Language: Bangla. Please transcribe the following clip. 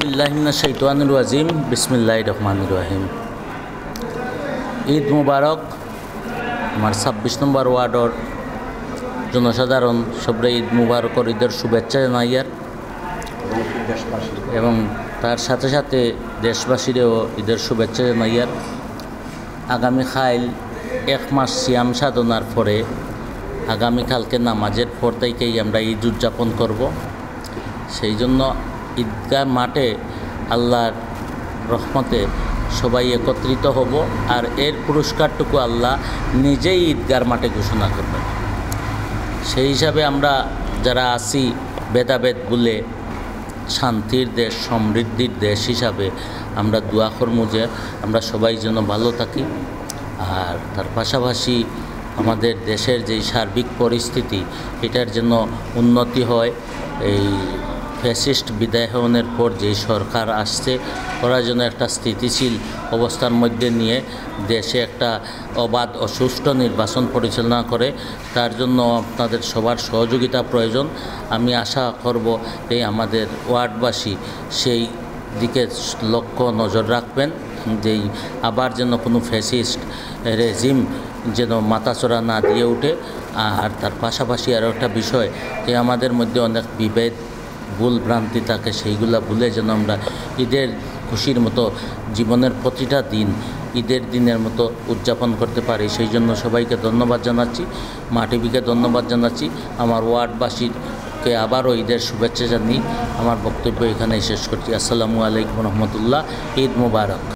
আউযুবিল্লাহি মিনাশ শাইতানির রাজিম বিসমিল্লাহির রহমানির রহিম। ঈদ মুবারক। আমার 26 নম্বর ওয়ার্ডর জনসাধারণ সবরে ঈদ মুবারকর ঈদের শুভেচ্ছা জানাইয়ার এবং তার সাথে সাথে দেশবাসীরও ঈদের শুভেচ্ছা জানাইয়ার। আগামীকাল 1 মাস সিয়াম সাধনার পরে আগামীকালকে নামাজের পর থেকেই আমরা ঈদ উদযাপন করব। সেই জন্য ঈদগাহ মাঠে আল্লাহর রহমতে সবাই একত্রিত হব, আর এর পুরস্কারটুকু আল্লাহ নিজেই ঈদগাহর মাঠে ঘোষণা করবেন। সেই হিসাবে আমরা যারা আছি ভেদাভেদ ভুলে শান্তির দেশ, সমৃদ্ধির দেশ হিসাবে আমরা দোয়া করব যে আমরা সবাই যেন ভালো থাকি। আর তার পাশাপাশি আমাদের দেশের যেই সার্বিক পরিস্থিতি এটার জন্য উন্নতি হয়। এই ফ্যাসিস্ট বিদায়নের পর যেই সরকার আসছে ওরা যেন একটা স্থিতিশীল অবস্থার মধ্যে নিয়ে দেশে একটা অবাধ ও সুষ্ঠু নির্বাচন পরিচালনা করে, তার জন্য আপনাদের সবার সহযোগিতা প্রয়োজন। আমি আশা করব এই আমাদের ওয়ার্ডবাসী সেই দিকে লক্ষ্য নজর রাখবেন, যেই আবার যেন কোনো ফ্যাসিস্ট রেজিম যেন মাথাচড়া না দিয়ে ওঠে। আর তার পাশাপাশি আরও একটা বিষয় যে আমাদের মধ্যে অনেক বিভেদ ভুল ভ্রান্তি থাকে, সেইগুলা ভুলে যেন আমরা ঈদের খুশির মতো জীবনের প্রতিটা দিন ঈদের দিনের মতো উদযাপন করতে পারি। সেই জন্য সবাইকে ধন্যবাদ জানাচ্ছি, মা টিভিকে ধন্যবাদ জানাচ্ছি, আমার ওয়ার্ডবাসীকে আবারও ঈদের শুভেচ্ছা জানিয়ে আমার বক্তব্য এখানেই শেষ করছি। আসসালামু আলাইকুম রহমতুল্লাহ। ঈদ মুবারক।